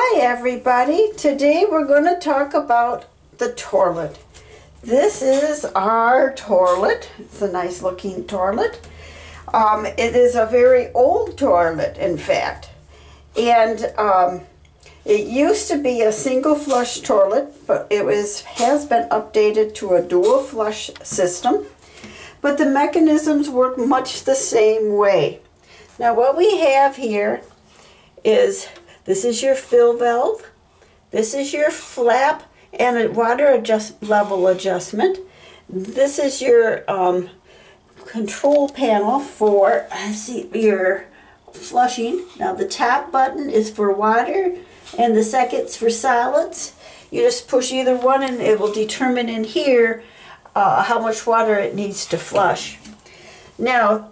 Hi everybody, today we're going to talk about the toilet. This is our toilet. It's a nice looking toilet. It is a very old toilet, in fact, and it used to be a single flush toilet, but it has been updated to a dual flush system, but the mechanisms work much the same way. Now what we have here is this is your fill valve, this is your flap and a water level adjustment. This is your control panel for your flushing. Now the top button is for water and the second's for solids. You just push either one and it will determine in here how much water it needs to flush. Now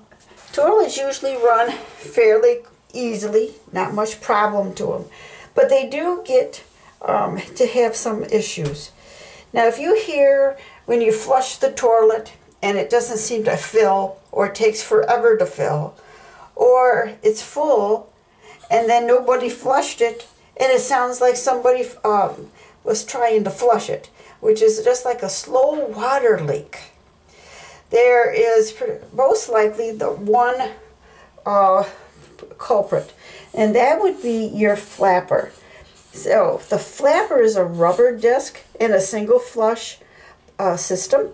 toilets usually run fairly easily, not much problem to them, but they do get to have some issues. Now if you hear when you flush the toilet and it doesn't seem to fill, or it takes forever to fill, or it's full and then nobody flushed it and it sounds like somebody was trying to flush it, which is just like a slow water leak, there is most likely the one culprit, and that would be your flapper. So the flapper is a rubber disc in a single flush system,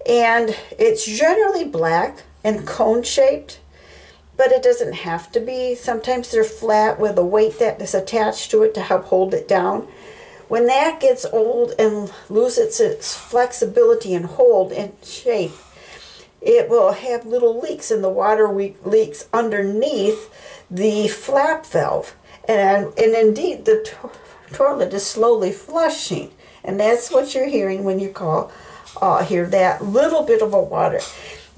and it's generally black and cone shaped, but it doesn't have to be. Sometimes they're flat with a weight that is attached to it to help hold it down. When that gets old and loses its flexibility and hold and shape, it will have little leaks, and the water leaks underneath the flap valve, and indeed the toilet is slowly flushing, and that's what you're hearing when you hear that little bit of a water.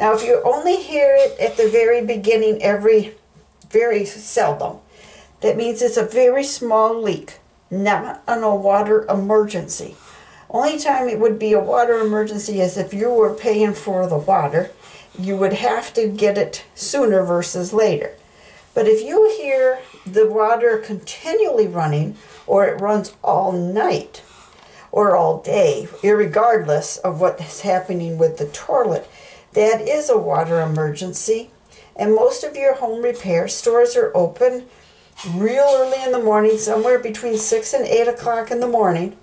Now if you only hear it at the very beginning, very seldom, that means it's a very small leak, not a water emergency. Only time it would be a water emergency is if you were paying for the water. You would have to get it sooner versus later. But if you hear the water continually running, or it runs all night or all day, irregardless of what is happening with the toilet, that is a water emergency. And most of your home repair stores are open real early in the morning, somewhere between 6 and 8 o'clock in the morning.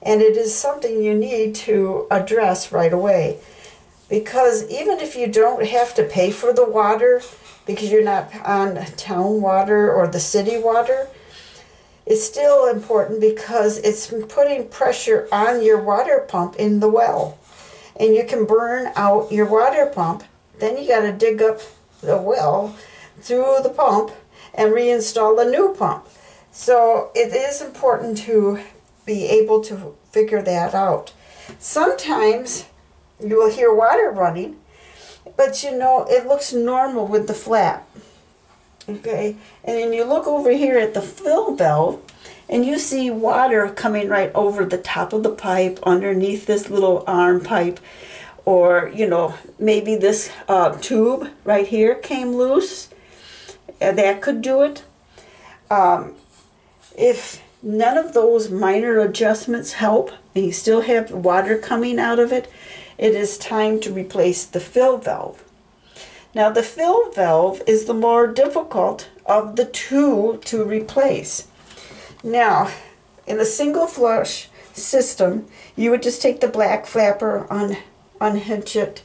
And it is something you need to address right away. Because even if you don't have to pay for the water, because you're not on town water or the city water, it's still important because it's putting pressure on your water pump in the well. And you can burn out your water pump. Then you got to dig up the well through the pump and reinstall a new pump. So it is important to be able to figure that out. Sometimes you will hear water running, but you know, it looks normal with the flap. Okay, and then you look over here at the fill valve and you see water coming right over the top of the pipe, underneath this little arm pipe, or you know, maybe this tube right here came loose. That could do it. If none of those minor adjustments help and you still have water coming out of it, it is time to replace the fill valve. Now the fill valve is the more difficult of the two to replace. Now in a single flush system, you would just take the black flapper, unhinge it,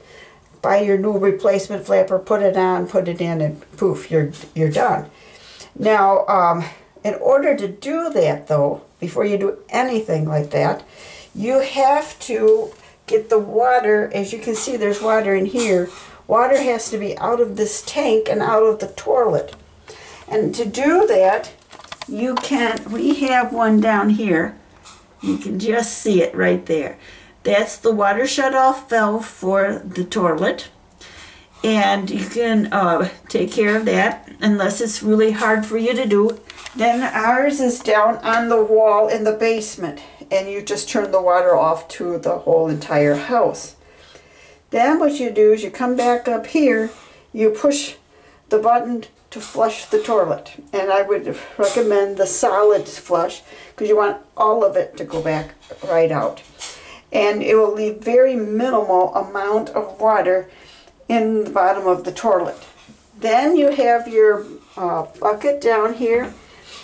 buy your new replacement flapper, put it on, put it in, and poof, you're done. Now in order to do that though, before you do anything like that, you have to get the water. As you can see, there's water in here. Water has to be out of this tank and out of the toilet. And to do that, we have one down here. You can just see it right there. That's the water shut-off valve for the toilet. And you can take care of that unless it's really hard for you to do. Then ours is down on the wall in the basement, and you just turn the water off to the whole entire house. Then what you do is you come back up here, you push the button to flush the toilet. And I would recommend the solid flush because you want all of it to go back right out. And it will leave very minimal amount of water in the bottom of the toilet. Then you have your bucket down here,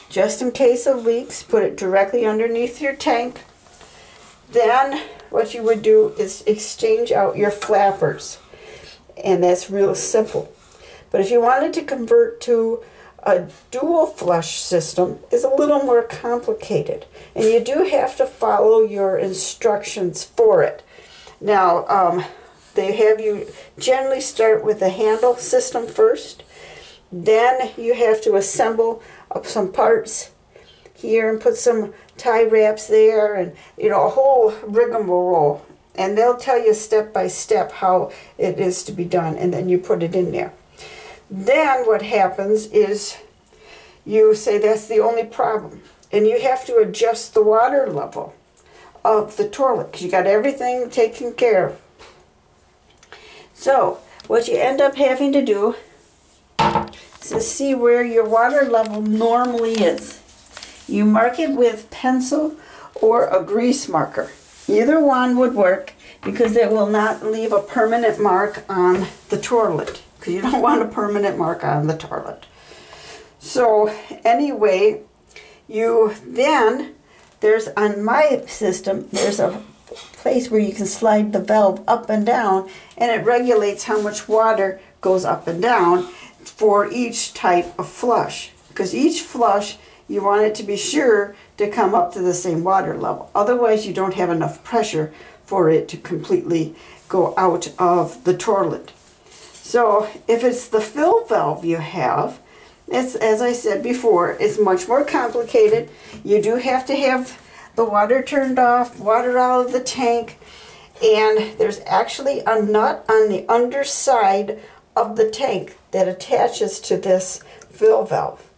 just in case of leaks. Put it directly underneath your tank. Then what you would do is exchange out your flappers, and that's real simple. But if you wanted to convert to a dual flush system, it's a little more complicated, and you do have to follow your instructions for it. Now, they have you generally start with the handle system first. Then you have to assemble up some parts here and put some tie wraps there, and a whole rigmarole. And they'll tell you step by step how it is to be done, and then you put it in there. Then what happens is you say that's the only problem, and you have to adjust the water level of the toilet because you got everything taken care of. So what you end up having to do is to see where your water level normally is. You mark it with pencil or a grease marker. Either one would work because it will not leave a permanent mark on the toilet, because you don't want a permanent mark on the toilet. So anyway, there's on my system, there's a place where you can slide the valve up and down, and it regulates how much water goes up and down for each type of flush. Because each flush, you want it to be sure to come up to the same water level. Otherwise, you don't have enough pressure for it to completely go out of the toilet. So if it's the fill valve you have, it's, as I said before, it's much more complicated. You do have to have the water turned off, water out of the tank, and there's actually a nut on the underside of the tank that attaches to this fill valve.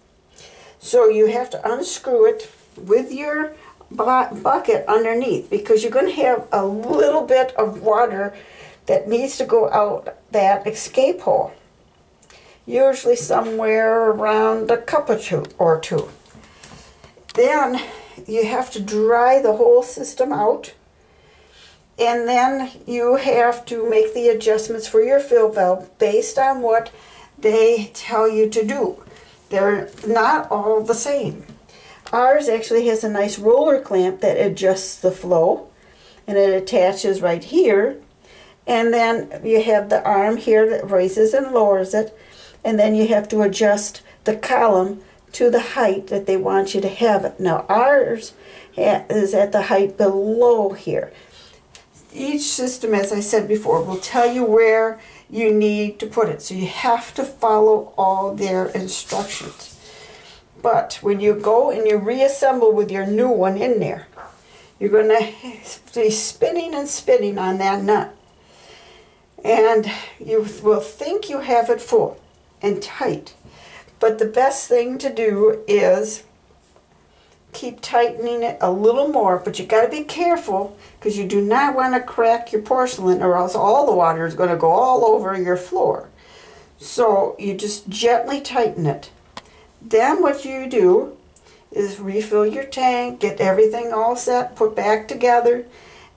So you have to unscrew it with your bucket underneath, because you're going to have a little bit of water that needs to go out that escape hole, usually somewhere around a cup or two. Then you have to dry the whole system out, and then you have to make the adjustments for your fill valve based on what they tell you to do. They're not all the same. Ours actually has a nice roller clamp that adjusts the flow, and it attaches right here. And then you have the arm here that raises and lowers it, and then you have to adjust the column to the height that they want you to have it. Now ours is at the height below here. Each system, as I said before, will tell you where you need to put it, so you have to follow all their instructions. But when you go and you reassemble with your new one in there, you're going to be spinning and spinning on that nut, and you will think you have it full and tight. But the best thing to do is keep tightening it a little more, but you got to be careful, because you do not want to crack your porcelain, or else all the water is going to go all over your floor. So you just gently tighten it. Then what you do is refill your tank, get everything all set, put back together,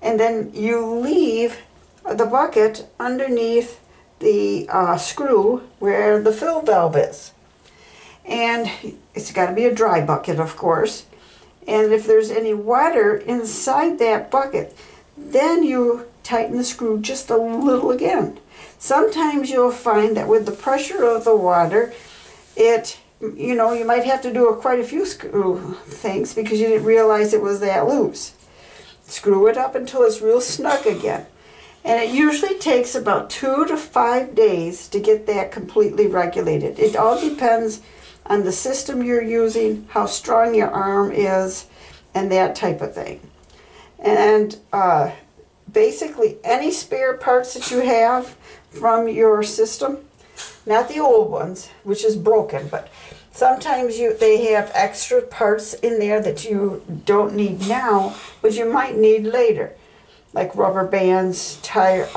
and then you leave the bucket underneath the screw where the fill valve is. And it's got to be a dry bucket, of course. And if there's any water inside that bucket, then you tighten the screw just a little again. Sometimes you'll find that with the pressure of the water, you might have to do quite a few screw things because you didn't realize it was that loose. Screw it up until it's real snug again. And it usually takes about 2 to 5 days to get that completely regulated. It all depends on the system you're using, how strong your arm is, and that type of thing. And basically any spare parts that you have from your system, not the old ones, which is broken, but sometimes they have extra parts in there that you don't need now, but you might need later, like rubber bands, tire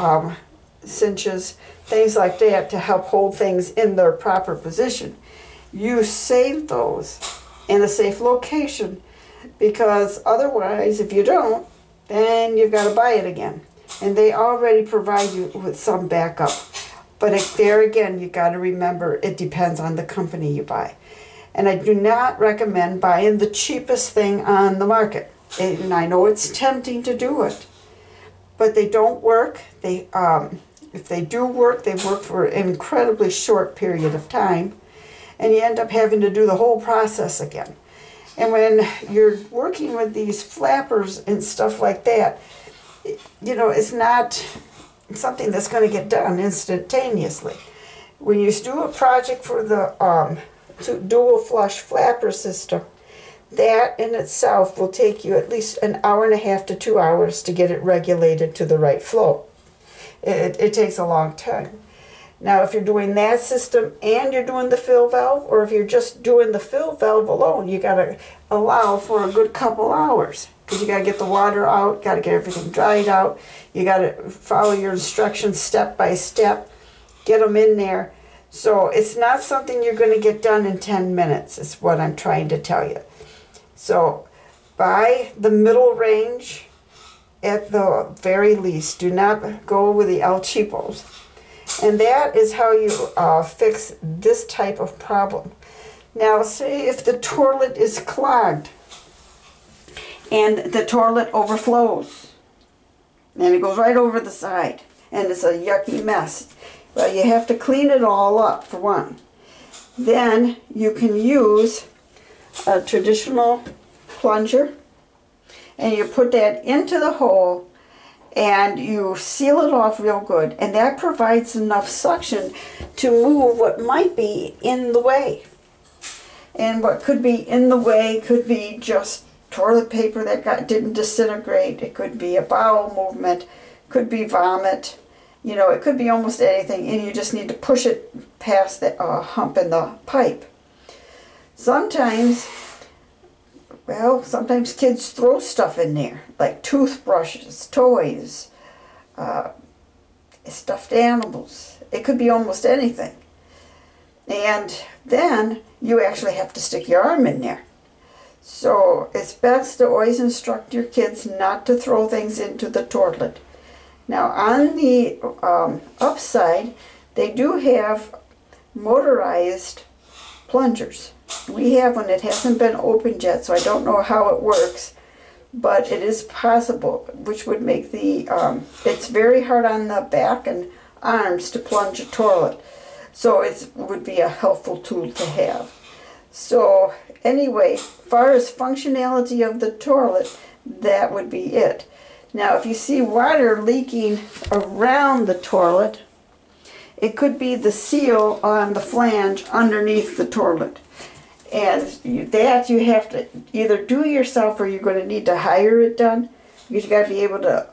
cinches, things like that, to help hold things in their proper position. you save those in a safe location, because otherwise, if you don't, then you've got to buy it again. And they already provide you with some backup. But there again, you got to remember, it depends on the company you buy. And I do not recommend buying the cheapest thing on the market. And I know it's tempting to do it, but they don't work. If they do work, they work for an incredibly short period of time, and you end up having to do the whole process again. And when you're working with these flappers and stuff like that, you know, it's not something that's going to get done instantaneously. When you do a project for the dual flush flapper system, that in itself will take you at least an hour and a half to 2 hours to get it regulated to the right flow. It takes a long time. Now, if you're doing that system and you're doing the fill valve, or if you're just doing the fill valve alone, you got to allow for a good couple hours, because you got to get the water out, got to get everything dried out, you got to follow your instructions step by step, get them in there. So it's not something you're going to get done in 10 minutes, is what I'm trying to tell you. So buy the middle range at the very least. Do not go with the El Cheapos. And that is how you fix this type of problem. Now, say if the toilet is clogged and the toilet overflows and it goes right over the side and it's a yucky mess. Well, you have to clean it all up, for one. Then you can use a traditional plunger, and you put that into the hole and you seal it off real good, and that provides enough suction to move what might be in the way. And what could be in the way could be just toilet paper that didn't disintegrate. It could be a bowel movement, could be vomit. You know, it could be almost anything, and you just need to push it past the hump in the pipe. Sometimes kids throw stuff in there, like toothbrushes, toys, stuffed animals. It could be almost anything. And then you actually have to stick your arm in there. So it's best to always instruct your kids not to throw things into the toilet. Now, on the upside, they do have motorized plungers. We have one. It hasn't been opened yet, so I don't know how it works, but it is possible, which would make the, it's very hard on the back and arms to plunge a toilet, so it would be a helpful tool to have. So anyway, as far as functionality of the toilet, that would be it. Now, if you see water leaking around the toilet, it could be the seal on the flange underneath the toilet. And that you have to either do yourself, or you're going to need to hire it done. You've got to be able to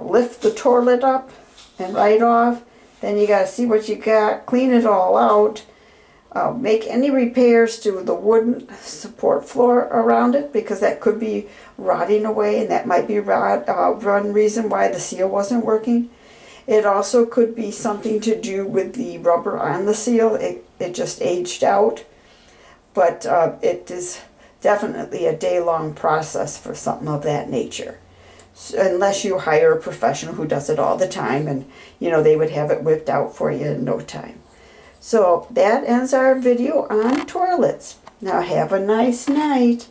lift the toilet up and right off. Then you got to see what you got, clean it all out, make any repairs to the wooden support floor around it, because that could be rotting away, and that might be one reason why the seal wasn't working. It also could be something to do with the rubber on the seal. It just aged out. But it is definitely a day-long process for something of that nature. So, unless you hire a professional who does it all the time, and you know, they would have it whipped out for you in no time. So that ends our video on toilets. Now have a nice night.